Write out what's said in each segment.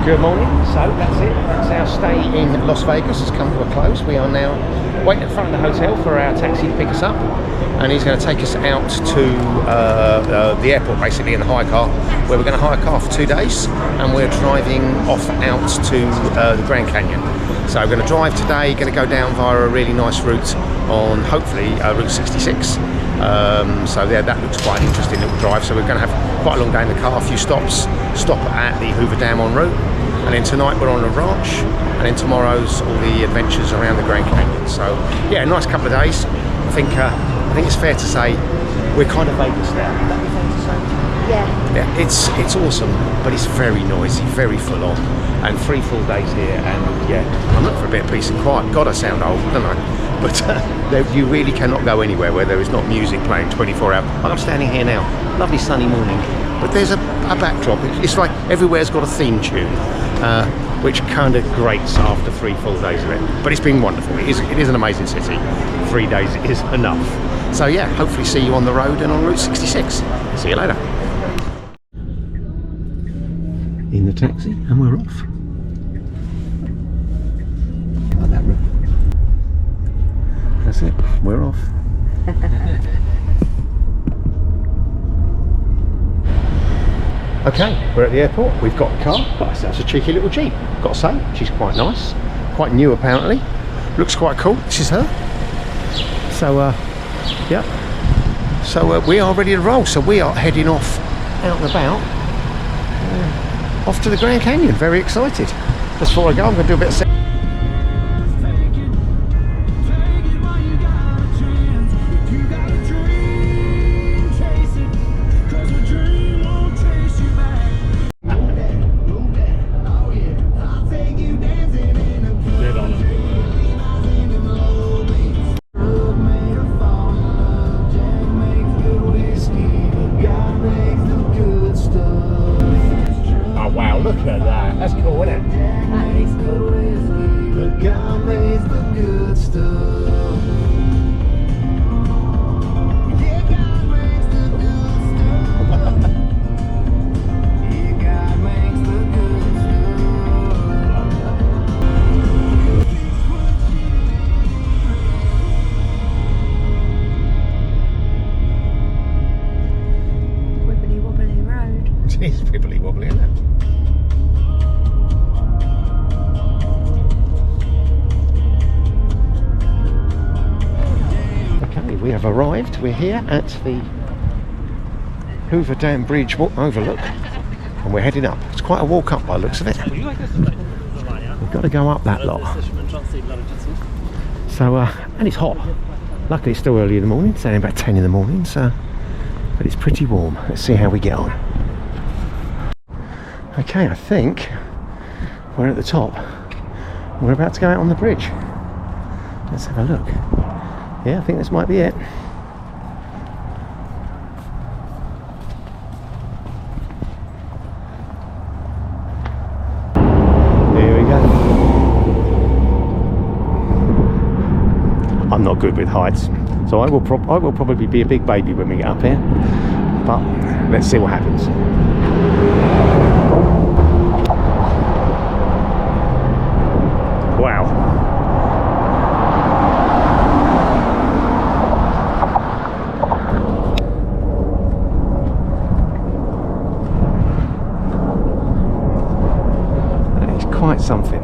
Good morning. So that's it. That's our stay in Las Vegas has come to a close. We are now waiting in front of the hotel for our taxi to pick us up, and he's going to take us out to the airport, basically in the hire car, where we're going to hire a car for 2 days, and we're driving off out to the Grand Canyon. So we're going to drive today, going to go down via a really nice route on hopefully Route 66. So yeah, that looks quite an interesting little drive. So we're going to have quite a long day in the car, a few stops, stop at the Hoover Dam Route, and then tonight we're on the ranch, and then tomorrow's all the adventures around the Grand Canyon. So yeah, a nice couple of days. I think it's fair to say we're kind of Vegas now. Would that be fair to say? Yeah, it's awesome, but it's very noisy, very full on, and 3 full days here, and yeah, I'm looking for a bit of peace and quiet. God, I sound old, don't I? But you really cannot go anywhere where there is not music playing 24 hours. I'm standing here now, lovely sunny morning, but there's a backdrop. It's like everywhere's got a theme tune, which kind of grates after 3 full days of it. But it's been wonderful. It is an amazing city. 3 days is enough. So yeah, hopefully see you on the road and on Route 66. See you later. In the taxi, and we're off. Like that route. That's it, we're off. Okay, we're at the airport. We've got a car. That's a cheeky little Jeep, got to say. She's quite nice, quite new apparently. Looks quite cool. This is her. So yeah. So we are ready to roll. So we are heading off out and about. Off to the Grand Canyon. Very excited. Just before I go, I'm going to do a bit of look at that. That's cool, isn't it? That is cool. The God makes the good stuff. Yeah, God makes the good stuff. Yeah, God makes the good Wibbly wobbly road. It is wibbly wobbly, isn't it? We have arrived. We're here at the Hoover Dam Bridge overlook, and we're heading up. It's quite a walk up by the looks of it. We've got to go up that lot. So, and it's hot. Luckily it's still early in the morning, it's only about 10 in the morning, so, but it's pretty warm. Let's see how we get on. Okay, I think we're at the top. We're about to go out on the bridge. Let's have a look. Yeah, I think this might be it. Here we go. I'm not good with heights, so I will probably be a big baby when we get up here. But let's see what happens. Wow. Quite something.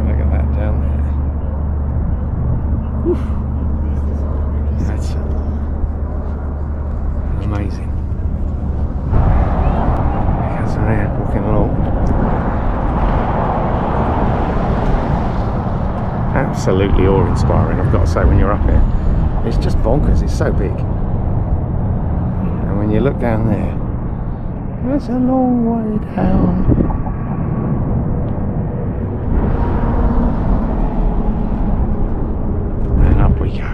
Look at that down there. Whew. That's amazing. Walking along. Absolutely awe-inspiring, I've got to say, when you're up here. It's just bonkers, it's so big. And when you look down there, there's a long way down. And up we go.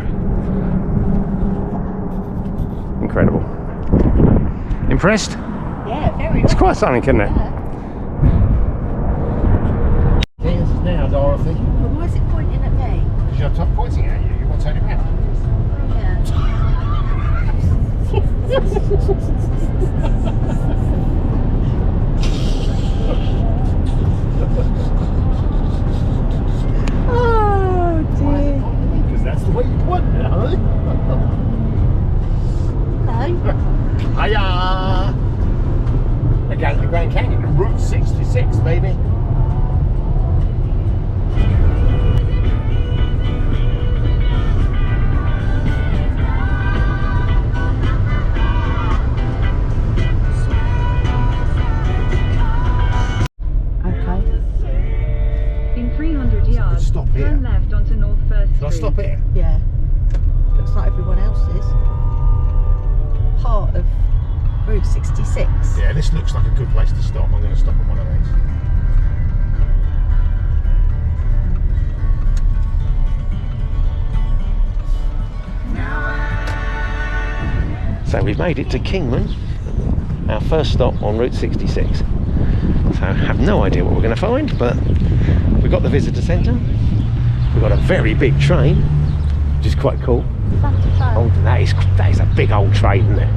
Incredible. impressed? Yeah, very It's quite something, isn't it? Yeah. This is now, Dorothy. But why is it pointing at me? Because you're pointing at you. You want to turn it around. Oh dear. Because that's the way you point it, huh? No. Hiya! Again, the Grand Canyon, Route 66, baby. In 300 yards, Stop here. turn left onto North First Can I Street. stop here? Yeah. Looks like everyone else's. Part of Route 66. Yeah, this looks like a good place to stop. I'm going to stop on one of these. So we've made it to Kingsman, our first stop on Route 66. So I have no idea what we're going to find, but we've got the visitor centre. We've got a very big train, which is quite cool. Oh, that is a big old train, isn't it?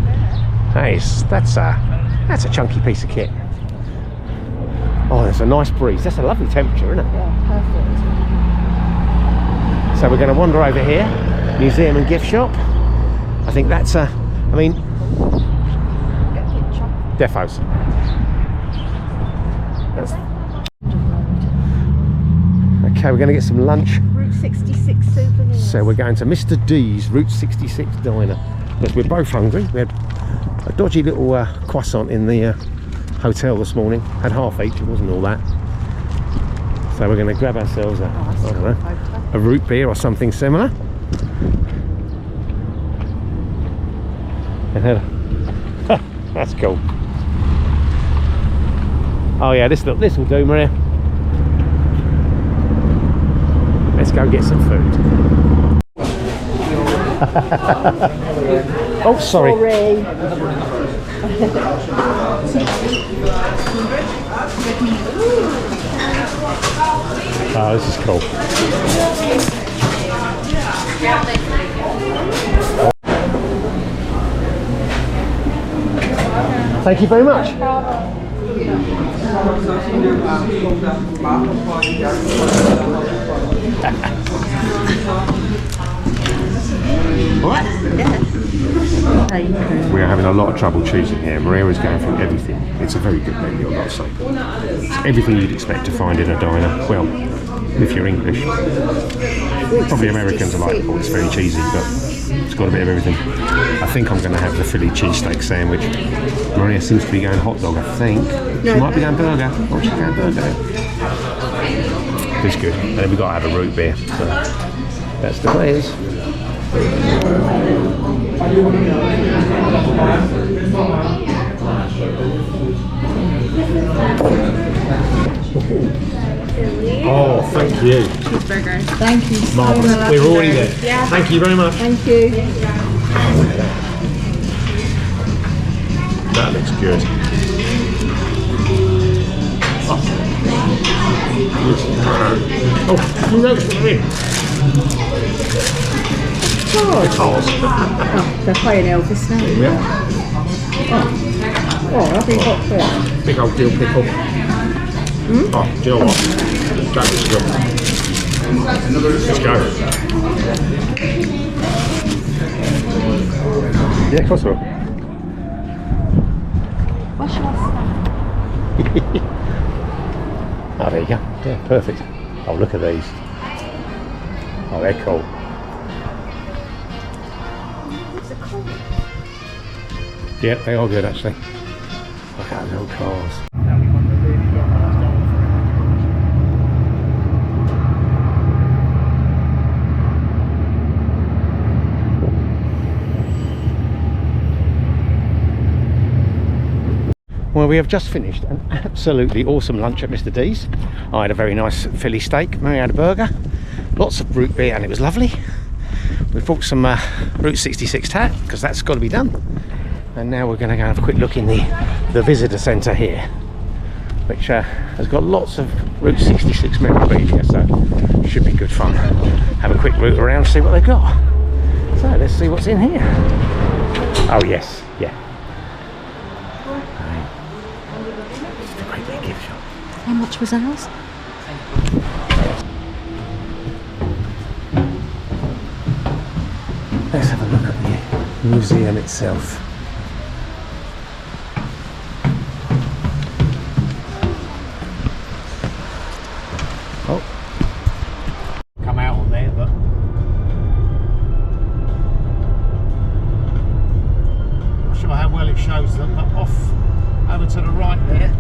That's a chunky piece of kit. Oh, there's a nice breeze. That's a lovely temperature, isn't it? Yeah, perfect. So we're going to wander over here, museum and gift shop. I think that's Get a picture. defos. Okay, we're going to get some lunch. Route 66 souvenirs. So we're going to Mr. D's Route 66 diner because we're both hungry. We had a dodgy little croissant in the hotel this morning. Had half each, it wasn't all that. So we're going to grab ourselves a, I don't know, a root beer or something similar. And then, that's cool. Oh yeah, this will do, Maria. Let's go get some food. Oh, sorry. Oh, this is cool. Thank you very much. What? We are having a lot of trouble choosing here. Maria is going through everything. It's a very good menu, I've got to say. It's everything you'd expect to find in a diner. Well, if you're English. Probably Americans are like, oh, it's very cheesy, but it's got a bit of everything. I think I'm going to have the Philly cheesesteak sandwich. Maria seems to be going hot dog, I think. She might be going burger. Oh, she's going burger. It's good. And then we've got to have a root beer. So that's the way it is. Oh, thank you. Cheeseburger. Thank you so Marvellous. much. We're already there. Yeah. Thank you very much. Thank you. That looks good. Oh, who knows what they're in? Guitars. Oh, they're playing Elvis now. Yeah. Oh, have you got this? Big old dill pickle. Oh, do you know what? That looks good. Let's go. Yeah, of course we will. What's your snack? Oh, there you go. Yeah, perfect. Oh, look at these. Oh, they're cool. What's it called? Yeah, they are good actually. Look at those old cars. Well, we have just finished an absolutely awesome lunch at Mr. D's. I had a very nice Philly steak, Mary had a burger, lots of root beer, and it was lovely. We bought some Route 66 tat, because that's got to be done. And now we're going to go have a quick look in the visitor centre here, which has got lots of Route 66 memorabilia, so should be good fun. Have a quick route around, see what they've got. So let's see what's in here. Oh yes, yeah. It's a great big gift shop. How much was ours? Let's have a look at the museum itself. Oh, come out on there, but not sure how well it shows them. But off over to the right there,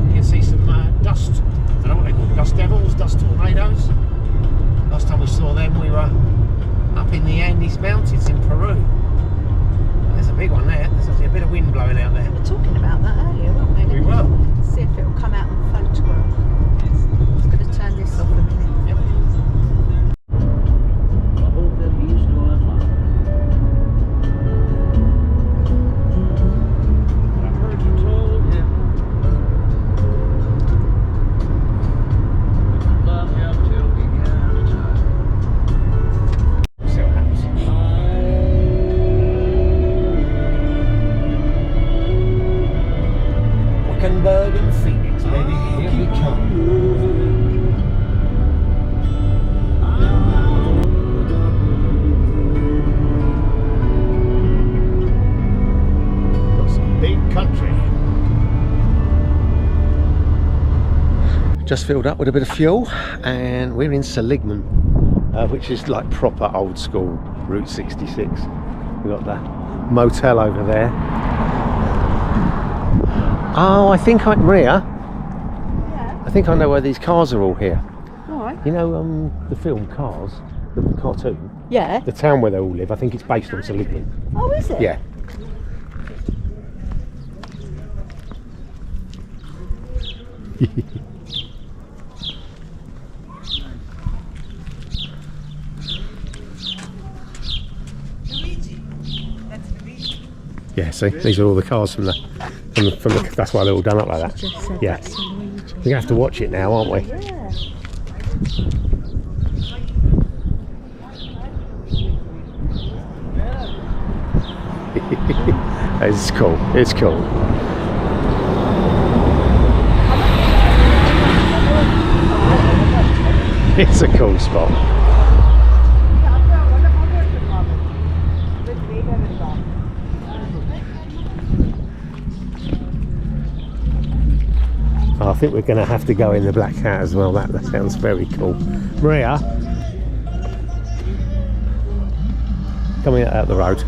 you can see some dust. I don't know what they call dust devils, dust tornadoes. Last time we saw them, we were up in the Andes Mountains in Peru. There's a big one there. There's actually a bit of wind blowing out there. We were talking about that earlier, weren't we? We were. See if it'll come out on photograph. I'm going to turn this off a minute. Yep. And Phoenix, baby, here we come. Got some big country. Just filled up with a bit of fuel, and we're in Seligman, which is like proper old school Route 66. We've got the motel over there. Oh, I think Maria. Yeah. I think I know where these cars are all here. All right. You know, the film Cars, the cartoon. Yeah. The town where they all live. I think it's based on Seligman. Oh, is it? Yeah. Yeah. See, these are all the cars from the. That's why they're all done up like that. Just said Yeah. that's Luigi. We're gonna have to watch it now, aren't we? Yeah. It's cool. It's cool. It's a cool spot. I think we're going to have to go in the Black Cat as well. That sounds very cool. Maria, coming out the road.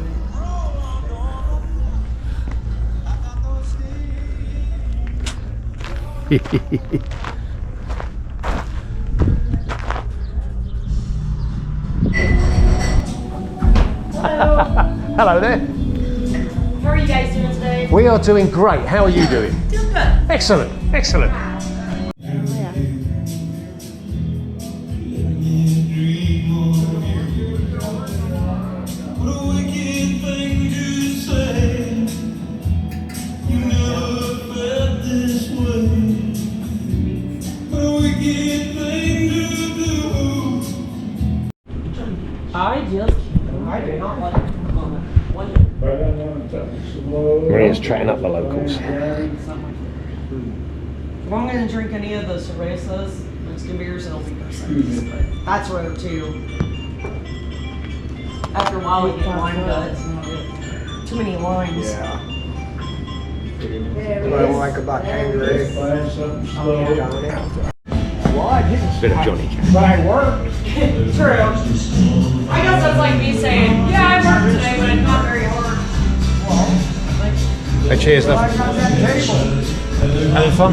Hello. Hello there. How are you guys doing today? We are doing great. How are you doing? Doing good. Excellent. Excellent. Maria's chatting up the locals. If I'm going to drink any of the cervezas, Mexican beers, it'll be Mercedes. But that's rare too. After a while, you get wine guts. Too many lines. Bit of Johnny Cash. True. I guess that's like me saying, yeah, I worked today, but it's not very hard. Hey, cheers, love. Having fun?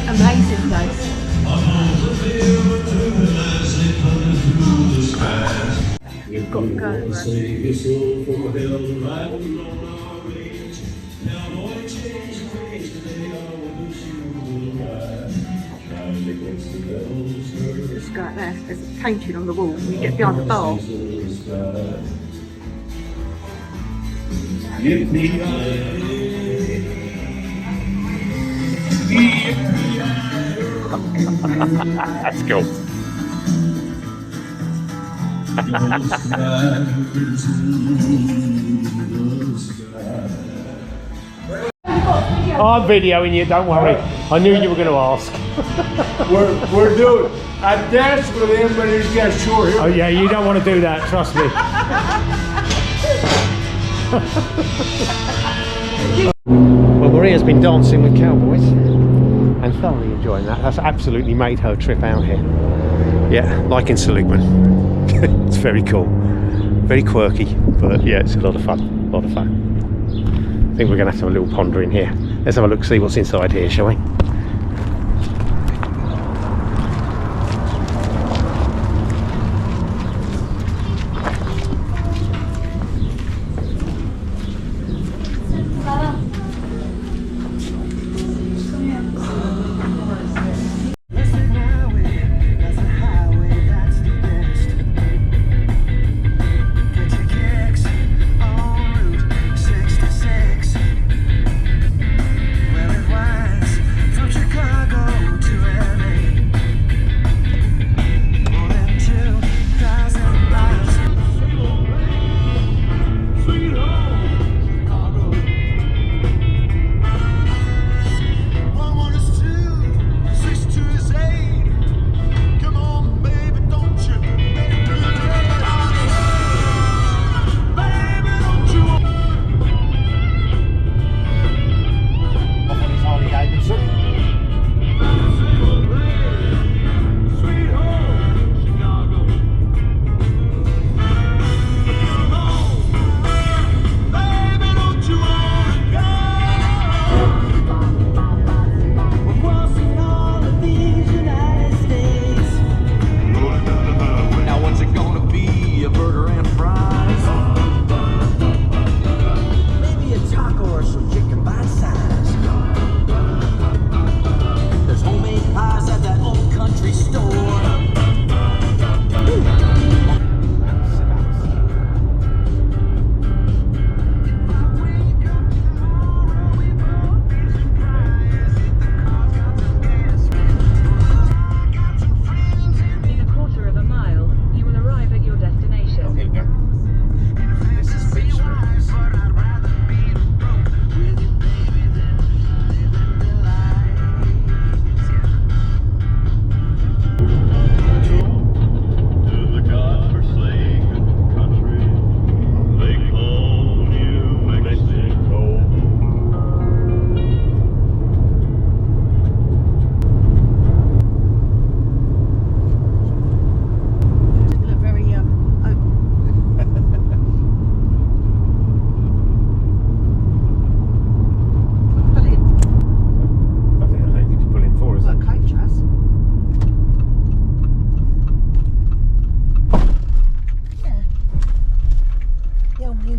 Amazing place. You've got to go. Just go out there. There's a painting on the wall. You get behind the bar. That's cool. I'm videoing you, don't worry. I knew you were going to ask. We're doing. I danced with him, but he's got short hair. Oh yeah, you don't want to do that, trust me. Well, Maria's been dancing with cowboys and thoroughly enjoying that. That's absolutely made her trip out here. Yeah, like in Seligman. It's very cool. Very quirky, but yeah, it's a lot of fun. A lot of fun. I think we're going to have to have a little ponder in here. Let's have a look, see what's inside here, shall we?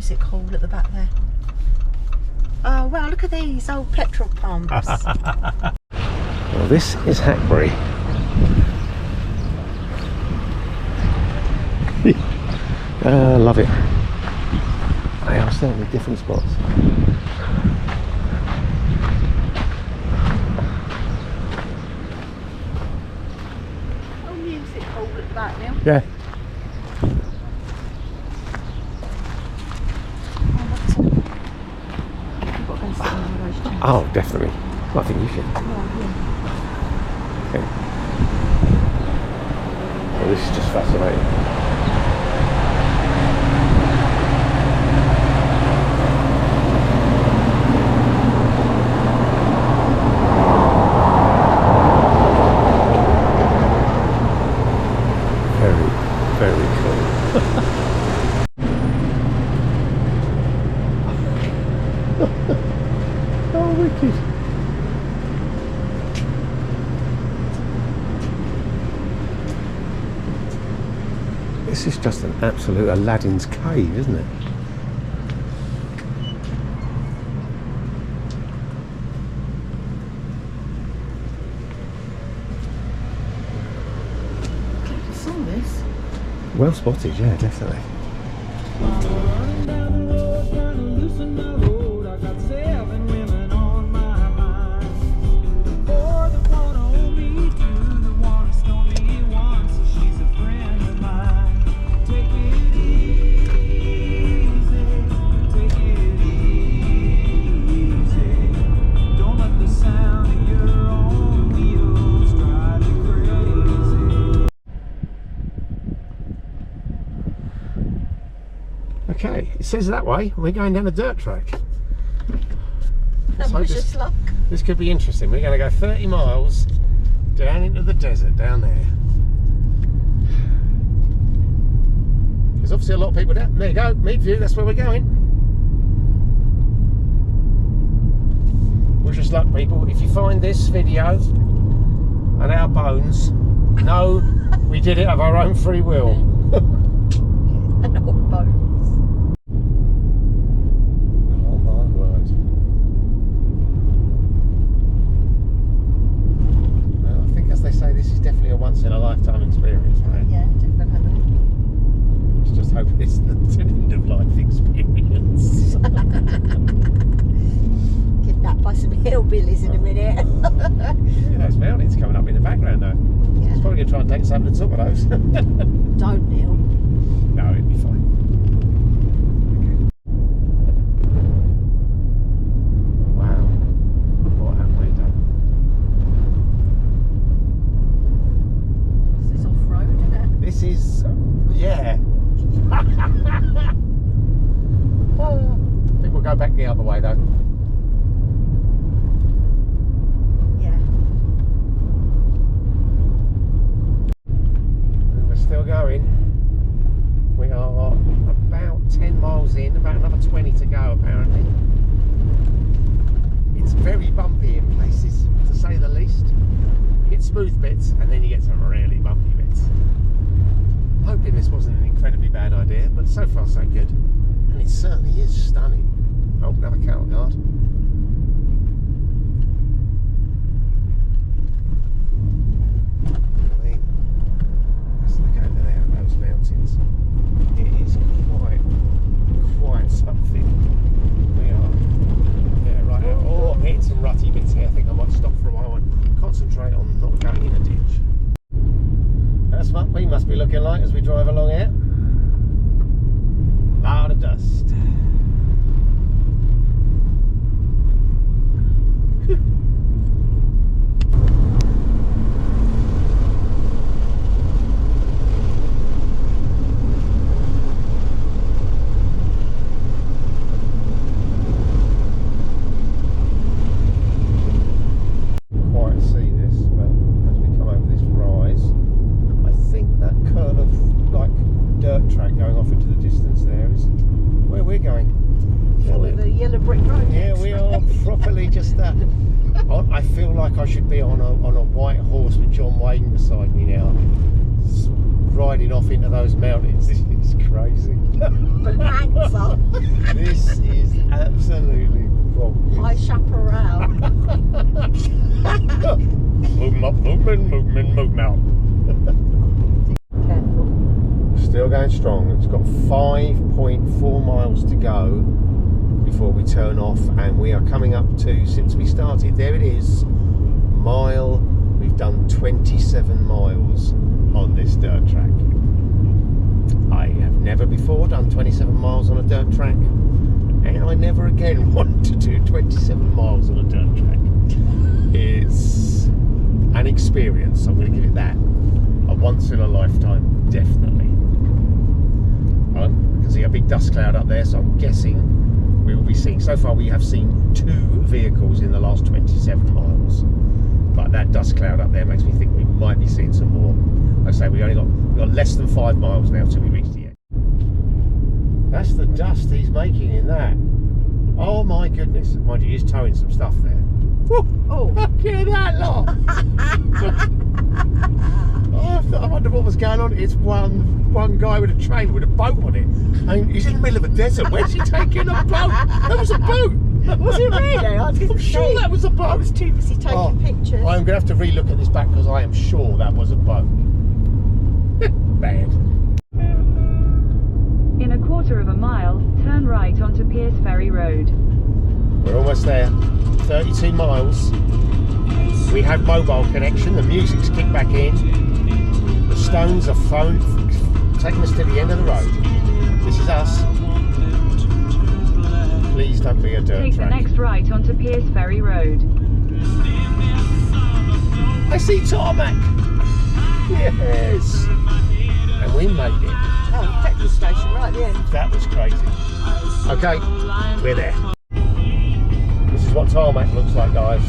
music hall at the back there. Oh wow, look at these old petrol pumps. Well, this is Hackbury. Love it. They are certainly different spots. Oh, music hall at the back now. Yeah. Oh, definitely. I think you should. Okay. Well, this is just fascinating. Very cool. Oh, wicked. This is just an absolute Aladdin's cave, isn't it? I saw this. Well spotted, yeah, definitely. crossing the road, I got 7 women on my mind. 4 that wanna own me, 2 that wanna stone me, 1 so she's a friend of mine. Take it easy, take it easy. Don't let the sound of your own wheels drive you crazy. Okay, it says that way. We're going down a dirt track. That was just luck. This could be interesting. We're going to go 30 miles down into the desert down there. There's obviously a lot of people down there. You go, Midview, that's where we're going. Wish us luck, people. If you find this video and our bones, know we did it of our own free will. And all bones. Oh my word. Well, I think, as they say, this is definitely a once in a lifetime experience, mate. Yeah, definitely. Let's just hope it's not an end of life experience. Kidnapped by some hillbillies in a minute. Yeah, those mountains coming up in the background though. Yeah. It's probably going to try and take us over the top of those. Don't kneel. No, it'll be fine. Okay. Wow. What have we done? This is off-road, isn't it? This is, yeah. I think we'll go back the other way though. Yeah. And we're still going. We are about 10 miles in, about another 20 to go apparently. It's very bumpy in places, to say the least. You get smooth bits and then you get some really bumpy bits. I'm hoping this wasn't an incredibly bad idea, but so far so good. And it certainly is stunning. Oh, another cattle guard. I mean, let's look over there at those mountains. It is quite something. We are, yeah, right now. Oh, I'm hitting some rutty bits here. I think I might stop for a while and concentrate on not going in a ditch. That's what we must be looking like as we drive along here. Loud of dust. Quite see this, but as we come over this rise, I think that curl of like dirt track going off into the distance there is where we're going. With the yellow brick road. Yeah, we are properly just I feel like I should be on a white horse with John Wayne beside me now, riding off into those mountains. This is crazy. Bonanza. This is absolutely bonkers. High chaparral. Movement out. Careful. Still going strong. It's got 5.4 miles to go before we turn off, and we are coming up to, since we started, there it is, mile. We've done 27 miles on this dirt track. I have never before done 27 miles on a dirt track, and I never again want to do 27 miles on a dirt track. It's an experience, I'm going to give it that. A once in a lifetime, definitely. I can see a big dust cloud up there, so I'm guessing we will be seeing, so far we have seen 2 vehicles in the last 27 miles. But that dust cloud up there makes me think we might be seeing some more. I say we've got less than 5 miles now till we reach the end. That's the dust he's making in that. Oh my goodness. Mind you, he's towing some stuff there. Woo! Oh. Look at that lot! I wonder what was going on. It's one guy with a trailer with a boat on it. And he's in the middle of a desert. Where's he taking a boat? That was a boat! Was it really? I didn't I'm sure see. that was a boat. I was too busy taking pictures. I'm going to have to re-look at this back because I am sure that was a boat. Bad. In a quarter of a mile, turn right onto Pierce Ferry Road. We're almost there. 32 miles. We have mobile connection. The music's kicked back in. The Stones are taking us to the end of the road. This is us. Please don't be a dirt Take track. the next right onto Pierce Ferry Road. I see tarmac. Yes. And we made it. Oh, petrol station right at the end. That was crazy. Okay, we're there. This is what tarmac looks like, guys.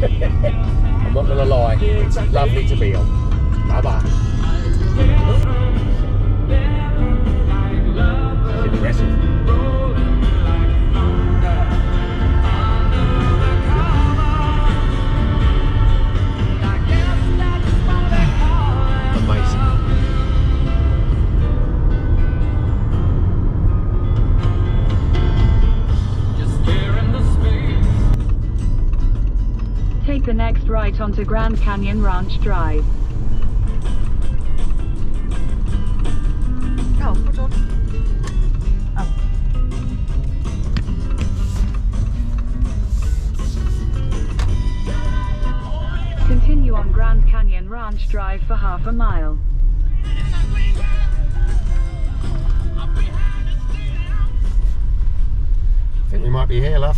I'm not gonna lie, it's lovely to be on. Bye bye. Impressive. Amazing. Take the next right onto Grand Canyon Ranch Drive. Oh, hold on. Oh. Continue on Grand Canyon Ranch Drive for half a mile. I think we might be here, love.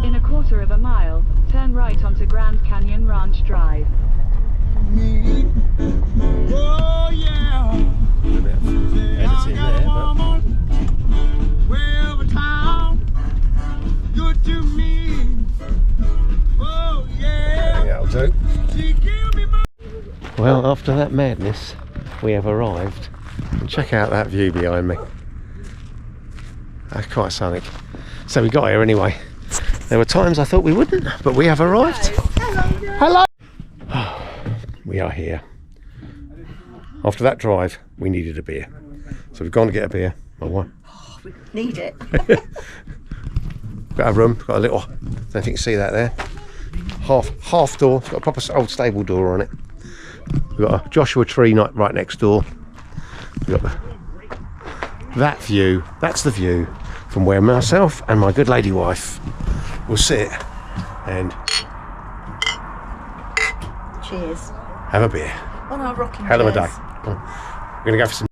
In a quarter of a mile, turn right onto Grand Canyon Ranch Drive. Oh yeah. A bit of editing there, but Well, town, good to me. Oh I yeah. think that'll do. She give me my Well, after that madness, we have arrived. And check out that view behind me. That's quite sonic. So we got here anyway. There were times I thought we wouldn't, but we have arrived. Hello. We are here. After that drive, we needed a beer. So we've gone to get a beer. My wife. We need it. Got a room, got a little, I don't know if you can see that there. Half door, it's got a proper old stable door on it. We've got a Joshua tree right next door. We've got that view, that's the view from where myself and my good lady wife will sit and Cheers. have a beer. On our rocking Hell of a day. chairs. We're going to go for some